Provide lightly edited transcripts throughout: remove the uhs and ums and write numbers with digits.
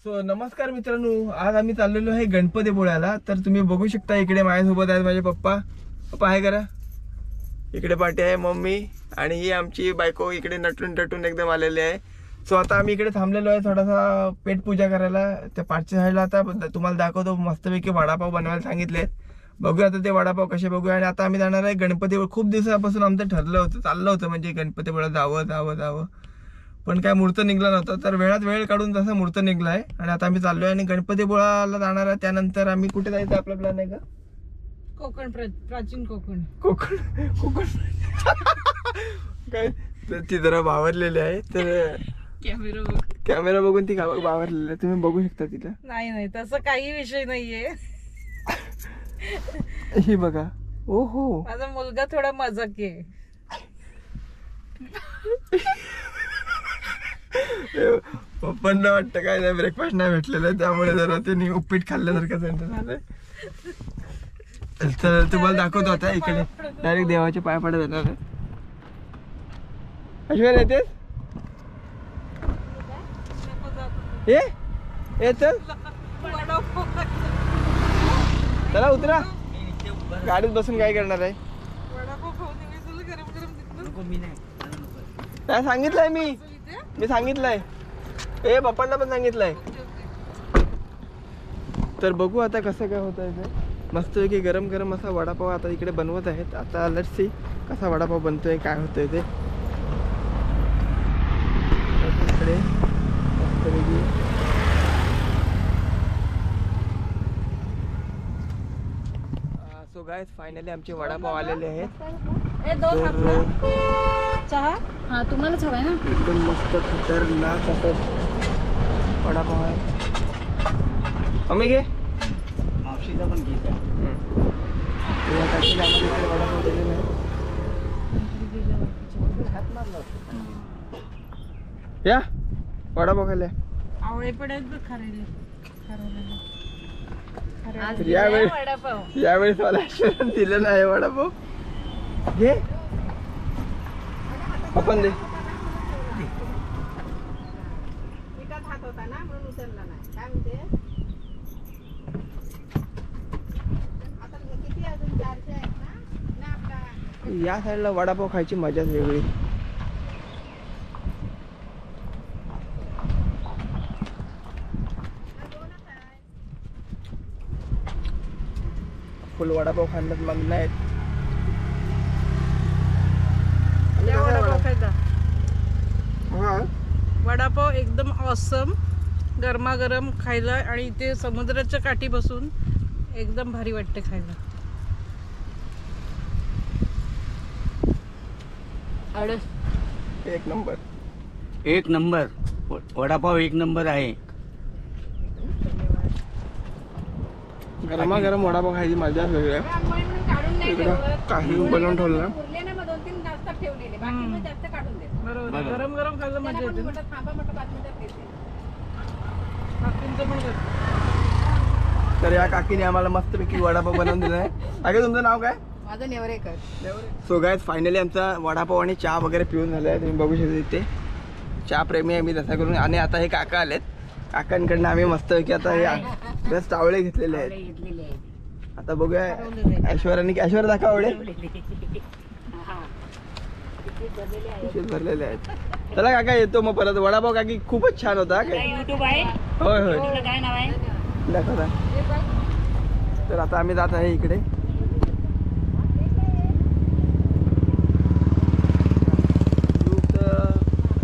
So नमस्कार मित्रांनो, आज आम्ही चाललेलो आहे गणपतीपुळ्याला. तर तुम्ही बघू शकता इकडे माझ्यासोबत आहेत माझे पप्पा. पप्पा आहे करा. इकडे पाठी आहे मम्मी आणि ही आमची बायको इकडे नटून टटून एकदम आलेली आहे. सो आता आम्ही इकडे थांबलेलो आहे थोडासा पेट पूजा करायला. त्या पाठच्या साईडला आता तुम्हाला दाखवतो, मस्तपैकी वडापाव बनवायला सांगितलेत. बघूया आता ते वडापाव कसे बघूया. आणि आता आम्ही जाणार आहे गणपतीपुळे. खूप दिवसापासून आमचं ठरलं होतं, चाललं होतं म्हणजे गणपतीपुळ्यात जावं, पण काय मुहूर्त निघला नव्हता. तर वेळात वेळ काढून तसा मुहूर्त निघलाय आणि आता आम्ही चाललोय आणि गणपतीपुळ्याला जाणार आहे. त्यानंतर आम्ही कुठे जायचं आपला प्लॅन आहे का? कोकण, प्राचीन कोकण. काय ती जरा बावरलेली आहे, तर कॅमेरा बघून ती बावरलेली आहे. तुम्ही बघू शकता तिला. नाही तसं काही विषय नाहीये. ही बघा. ओहो, माझा मुलगा थोडा मजाक आहे. पप्पांना वाटतं काय नाही, ब्रेकफास्ट नाही भेटलेलं आहे त्यामुळे जरा त्यांनी उपीट खाल्ल्यासारखं झालंय. तर तुम्हाला दाखवतो आता इकडे डायरेक्ट देवाचे पाय पडत येणार आहे. ऐश्वर्या येतेस? ये चल, चला उतरा. गाडीत बसून काय करणार आहे? काय सांगितलंय मी सांगितलंय. पप्पांना पण सांगितलंय. तर बघू आता कसं काय होत आहे. मस्तपैकी गरम गरम असा वडापाव आता इकडे बनवत आहेत. आता लेट्स सी कसा वडापाव बनतोय, काय होतंय ते. इकडे मस्तपैकी सो गाइस, फायनली आमचे वडापाव आलेले आहेत. चहा हा तुम्हालाच हवाय ना. एकदम मस्त खतरनाक असं वडापाव आहे. आम्ही घे मावशीचा पण घे. वडापाव दिलेला आहे. या वडापाव खायला. आवळे पण आहेत बघ खारेले. यावेळेस मला दिलं नाही वडापाव. घे आपण दे. या साईडला वडापाव खायची मजाच वेगळी. फुल वडापाव खाण्यात मग्न आहेत. वडापाव एकदम ऑसम, गरमागरम खायला आणि इथे समुद्राच्या काठी बसून एकदम भारी वाटते खायला. एक नंबर वडापाव एक नंबर आहे. गरमागरम वडापाव खायची मजाच वेगळी आहे. इकडं काही बनवून ठेवलं. गरम गरम खायला मजा येते. तर या काकीने आम्हाला मस्तपैकी वडापाव बनवून दिला आहे. अगे तुमचं नाव काय? माझं नेवरेकर. सो गाइस, फायनली आमचा वडापाव आणि चहा वगैरे पिऊन झाला आहे. तुम्ही बघू शकता इथे चहा प्रेमी आहे मी तसा करून. आणि आता हे काका आलेत. काकांकडनं आम्ही मस्तपैकी आता हे बेस्ट आवळे घेतलेले आहेत. आता बघूया ऐश्वर्या दाखवा आवळे भरलेले आहेत. चला काका येतो मग परत. वडापाव काकी खूपच छान होता. होय दाखवता. तर आता आम्ही जात आहे इकडे.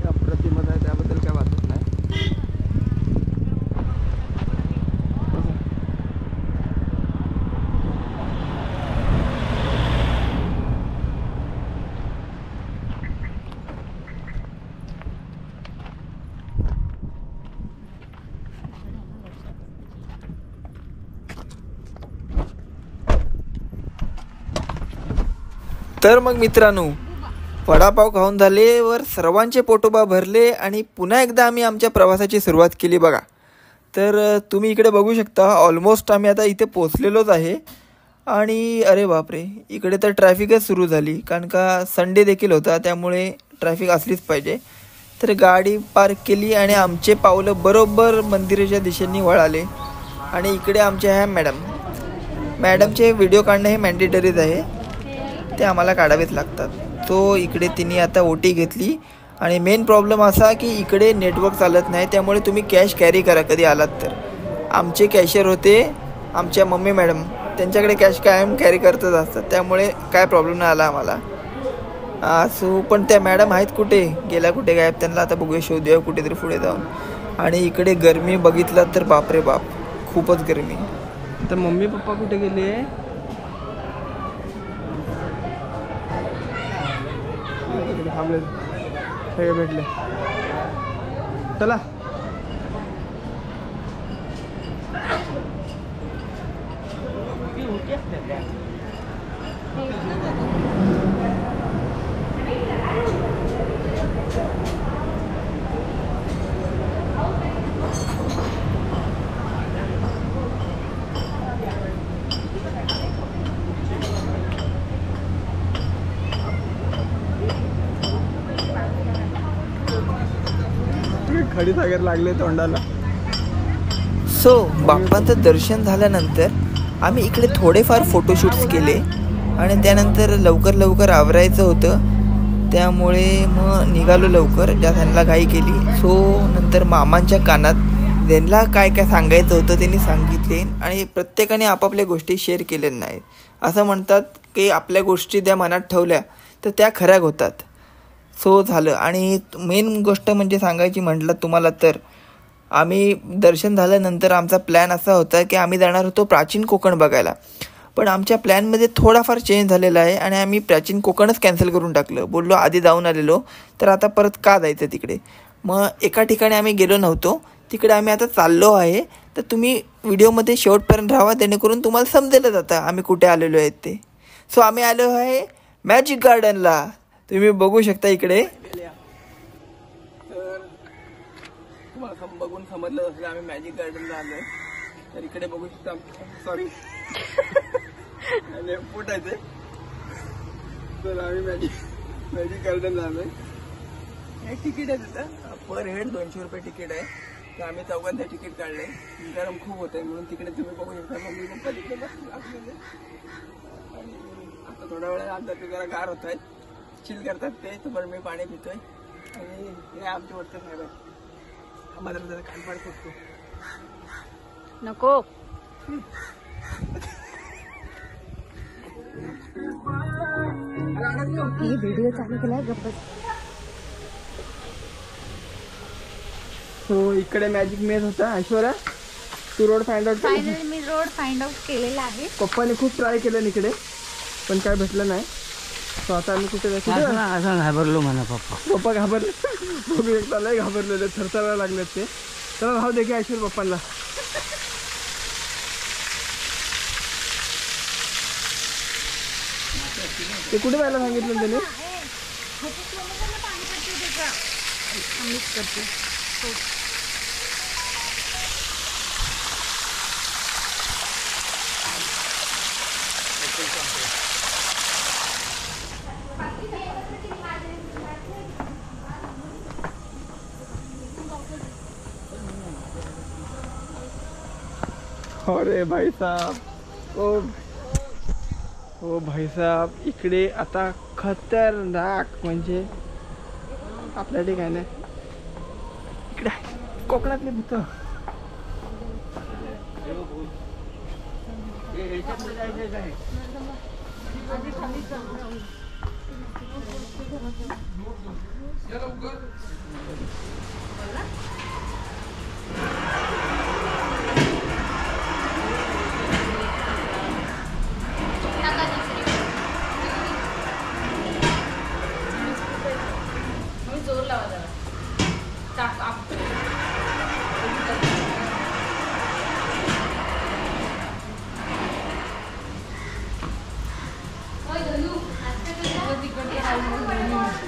अप्रतिमच आहे, त्याबद्दल काय वाटत नाही. तर मग मित्रांनो, वडापाव खाऊन झाल्यावर सर्वांचे पोटोबा भरले आणि पुन्हा एकदा आम्ही आमच्या प्रवासाची सुरुवात केली बघा. तर तुम्ही इकडे बघू शकता, ऑलमोस्ट आम्ही आता इथे पोचलेलोच आहे. आणि अरे बापरे, इकडे तर ट्रॅफिकच सुरू झाली. कारण का संडे देखील होता, त्यामुळे ट्रॅफिक असलीच पाहिजे. तर गाडी पार्क केली आणि आमचे पावलं बरोबर मंदिराच्या दिशेने वळाले. आणि इकडे आमच्या ह्या मॅडमचे व्हिडिओ काढणं हे मॅन्डेटरीच आहे, ते आम्हाला काढावेच लागतात. तो इकडे तिने आता ओटी घेतली. आणि मेन प्रॉब्लेम असा की इकडे नेटवर्क चालत नाही, त्यामुळे तुम्ही कॅश कॅरी करा कधी आलात तर. आमचे कॅशियर होते आमच्या मम्मी मॅडम, त्यांच्याकडे कॅश कायम कॅरी करतच असतात, त्यामुळे काय प्रॉब्लेम नाही आला आम्हाला. सो पण त्या मॅडम आहेत कुठे गेल्या, कुठे गायब, त्यांना आता बघूया, शोधूया कुठेतरी पुढे जाऊन. आणि इकडे गरमी बघितलं तर बापरे बाप, खूपच गरमी. तर मम्मी पप्पा कुठे गेले? सगळे भेटले. चला खडी सागर लागले तोंडाला. सो बाप्पांचं दर्शन झाल्यानंतर आम्ही इकडे थोडेफार फोटोशूट्स केले आणि त्यानंतर लवकर आवरायचं होतं, त्यामुळे मग निघालो लवकर, ज्या त्यांना घाई केली. सो नंतर मामांच्या कानात त्यांना काय काय सांगायचं होतं त्यांनी सांगितले आणि प्रत्येकाने आपापल्या गोष्टी शेअर केल्या नाहीत. असं म्हणतात की आपल्या गोष्टी त्या मनात ठेवल्या तर त्या खऱ्या होतात. सो झालं. आणि मेन गोष्ट म्हणजे सांगायची म्हटलं तुम्हाला तर, आम्ही दर्शन झाल्यानंतर आमचा प्लॅन असा होता की आम्ही जाणार होतो प्राचीन कोकण बघायला, पण आमच्या प्लॅनमध्ये थोडाफार चेंज झालेला आहे आणि आम्ही प्राचीन कोकणच कॅन्सल करून टाकलं. बोललो आधी जाऊन आलेलो तर आता परत का जायचं तिकडे. मग एका ठिकाणी आम्ही गेलो नव्हतो, तिकडे आम्ही आता चाललो आहे. तर तुम्ही व्हिडिओमध्ये शेवटपर्यंत राहा, जेणेकरून तुम्हाला समजेलच आता आम्ही कुठे आलेलो आहेत ते. सो आम्ही आलो आहे मॅजिक गार्डनला, तुम्ही बघू शकता इकडे. तर तुम्हाला बघून समजलं असेल आम्ही मॅजिक गार्डनला आलोय. तर इकडे बघू शकता, सॉरी फुटायचे. तर आम्ही मॅजिक गार्डनला आलोय. एक तिकीट आहे तिथं, पर हेड 200 रुपये तिकीट आहे. तर आम्ही चौघांचं तिकीट काढलंय. गरम खूप होत आहे म्हणून तिकडे तुम्ही बघू शकता मम्मी पप्पा तिकडे बसले. आणि आता थोड्या वेळा आमच्या ते जरा गार होत आहेत, चिल करतात ते. तर मी पाणी पितोय आणि हे आमचे वरचं साहेब आहेत. आम्हाला जरा खानपाड करतो नको. व्हिडिओ चालू केला गप्पा. हो इकडे मॅजिक मेज होता. ऐश्वर्या तू रोड फाइंड आउट फायनली मी रोड फाइंड आउट केलेला आहे. पप्पाने खूप ट्राय केलं इकडे पण काय भेटलं नाही. तो आता आम्ही कुठे असं घाबरलो म्हणा पप्पा घाबरले. बघू एकदा लय घाबरलेले, थरथरायला लागलेत ते. चला भाऊ देखील ऐश्वर पप्पांना. ते कुठे जायला सांगितलं त्याने? अरे भाई साहब, ओ भाई साहब, इकडे आता खतरनाक म्हणजे आपल्या ठिकाणी नाही, इकडे कोकणातले भूत.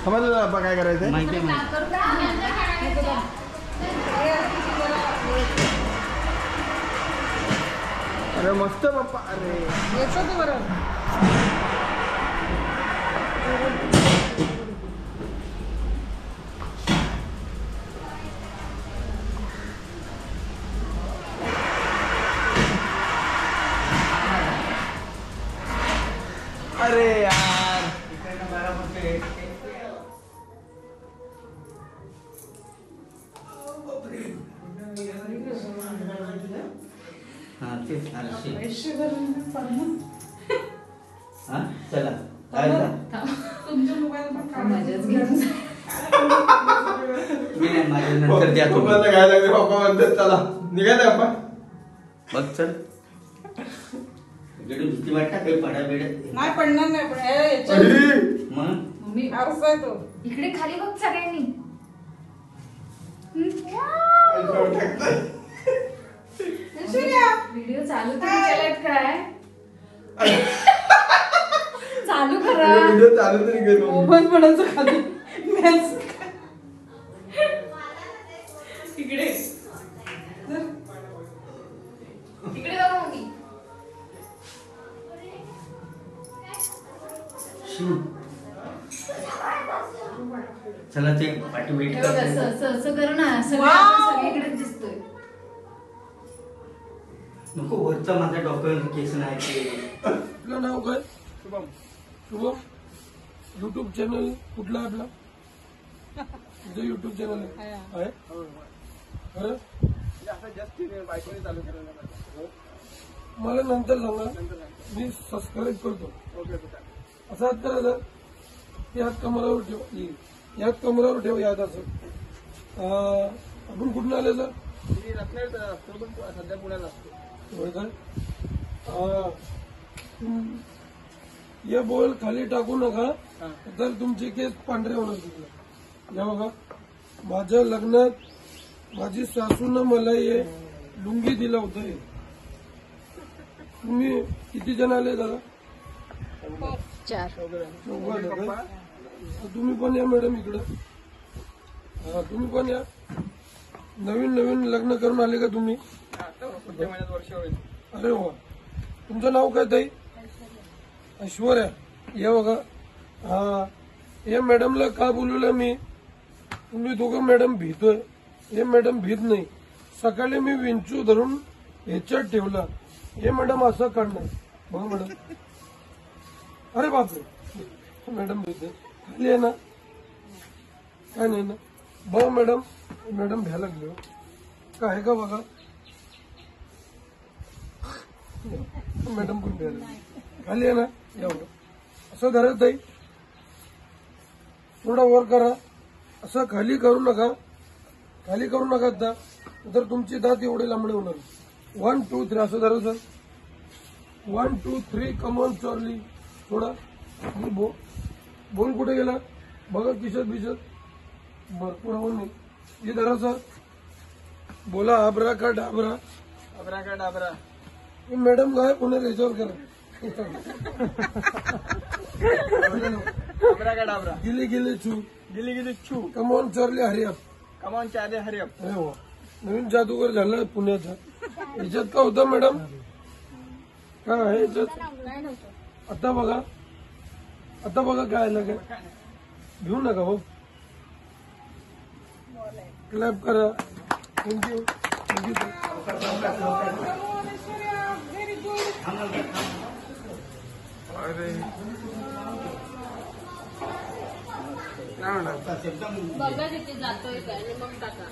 समजलं ना काय करायचं? माहिती आहे. अरे मस्त पप्पा. अरे येतो तू बरोबर. हा तेच आरशे. पैसे भरून पडून. हा चला काय झालं? तुमच्या मोबाईल पण मजाच घेऊन मी नाही माझ्या नंतर द्या तुम्ही. पप्पाला काय लागले पप्पा म्हणतात चला निघाले पप्पा. बघ चल इकडे भीती वाटतं काही पडा बेड. नाही पडणार नाही पण याच्यात अरे, मग मम्मी आरसा आहे तो. इकडे खाली बघ सगळ्यांनी. व्हिडिओ चालू तरी केलात काय? चालू करा. व्हिडिओ चालू तरी गेलो. मोबाईल पडायचं खाली. मॅच. इकडे इकडे बघा मम्मी. शिव चला ते पाठी वेट हे बघ, कर. असं असं असं करू ना. सगळे वाव. आपण सगळीकडेच दिसतोय. नको वरचा माझ्या डोक्यावर केस नाही ते. आपलं नाव काय? शुभम. शुभम युट्यूब चॅनल कुठला आपला? तुझं युट्यूब चॅनल आहे? खरं? मला नंतर सांगा, मी सबस्क्राईब करतो. असं हात करा, ते हात कमरावर ठेव, यात कमरावर ठेव, याद असं. आपण कुठून आले सर? सध्या पुण्याला असतो. होय काय? हे बॉल खाली टाकू नका, तर तुमचे केस पांढरे होणार तिथे. या बघा, माझ्या लग्नात माझी सासूनं मला हे लुंगी दिलं होतं. तुम्ही किती जण आले जरा? 4. तुम्ही पण या मॅडम इकडं. हा तुम्ही पण या. नवीन नवीन लग्न करून आले का तुम्ही? वर्ष होईल. अरे वा, तुमचं नाव काय ताई? ऐश्वर्या. या बघा, हा या मॅडमला का बोलवलं मी? तुम्ही दोघं मॅडम भीतोय. हे मॅडम भीत नाही. सकाळी मी विंचू धरून ह्याच्यात ठेवला, हे मॅडम असं काढणार. बघ मॅडम, अरे बापरे, मॅडम भीते. खाली आहे ना, काय नाही ना. बघ मॅडम, मॅडम भ्यायला लागले. काय आहे का बघा, मॅडम पण भ्यायला लागली. खाली आहे ना, एवढं असं धरत आहे. थोडा वर करा, असं खाली करू नका. खाली करू नका आता, तर तुमचे दात एवढे लांबडे होणार. 1 2 3 असं धरा सर. 1 2 3 कमॉन चॉर्ली. थोडा बोल कुठे गेला बघा, किशत बिशत भरपूर होऊन नाही. हे धरा सर. बोला आबरा का डाबरा. आबरा का डाबरा. मॅडम काय पुन्हा याच्यावर करा. आबरा का डाबरा. गिली गिली छू. गिली गिली छू. Come on Charlie hurry up. Come on Charlie hurry up. अरे वा, नवीन जादूगर झाला पुण्याचा. याच्यात का होतं मॅडम? काय आहे याच्यात? आता बघा, आता बघा काय आलं काय. घेऊ नका हो. क्लॅप करा. थँक्यू. Thank you sir. अरे काय म्हणतात? बघा तिथे जातोय काय आणि मग टाका.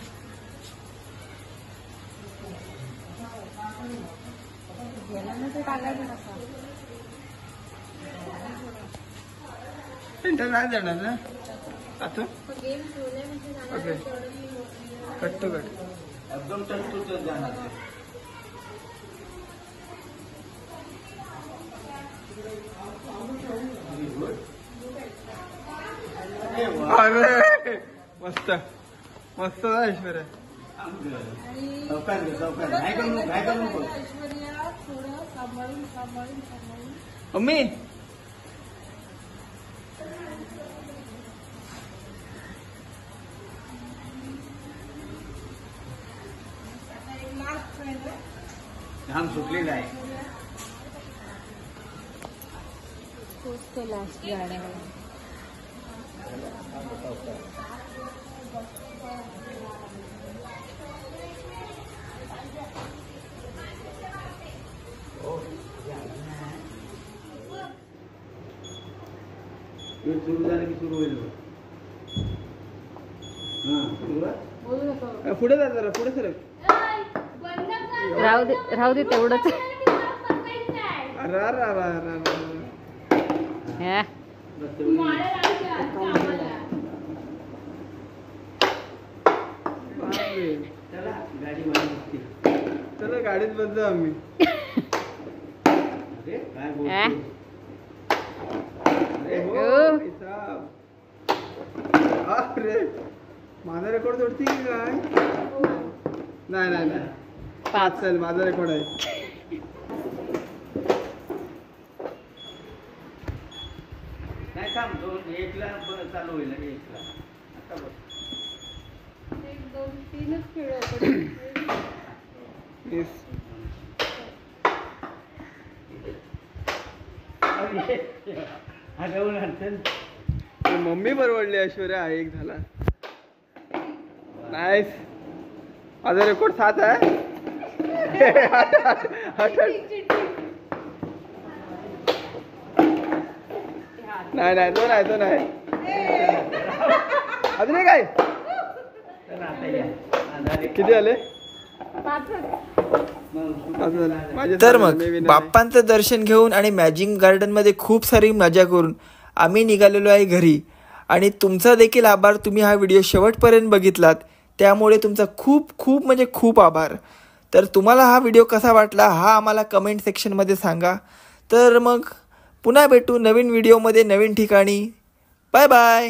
सेंटर नाही जाणार ना आता. Okay, cut to cut. एकदम चल जाणार. अरे मस्त मस्त ऐश्वर्या. सावकाश घे, सावकाश. नाही करू नको, नाही करू नको. ऐश्वर्या थोडं सांभाळून सांभाळून सांभाळून. मम्मी घाम सुटलेला आहे. लास्ट गाड्या. सुरू झालं की सुरू होईल. हा सुरू आहे. पुढे जा जरा, पुढे सरक. बंद कर. राहू दे तेवढंच. अरे अरे अरे अरे अरे. हा. बापरे. चला गाडी बनवते. चला गाडीत बसतो आम्ही. अरे काय बोलतो? अरे हो, हो. हिसाब. बापरे. माझा रेकॉर्ड तोडती की काय? नाही नाही नाही. 5 चल माझा रेकॉर्ड आहे. नाही थांब 2-1 ला चालू होईल 1 ला. आता बघ. 1, 2, 3च खेळ आपण. Yes. हा जाऊन आणते. ते मम्मी परवडली ऐश्वर्या हा एक झाला. नाईस. माझा रेकॉर्ड 7 आहे. नाही नाही तो नाही तो नाही. अजून एक काय चला आता या. आधारे. किती आले? मग तर मग बाप्पांचं दर्शन घेऊन आणि मॅजिक गार्डन मध्ये खूप सारी मजा करून आम्ही निघालेलो आहे घरी. आणि तुमचा देखील आभार, तुम्ही हा व्हिडिओ शेवटपर्यंत बघितलात त्यामुळे तुमचा खूप खूप म्हणजे खूप आभार. तर तुम्हाला हा व्हिडिओ कसा वाटला हा आम्हाला कमेंट सेक्शनमध्ये सांगा. तर मग पुन्हा भेटू नवीन व्हिडिओमध्ये नवीन ठिकाणी. Bye bye.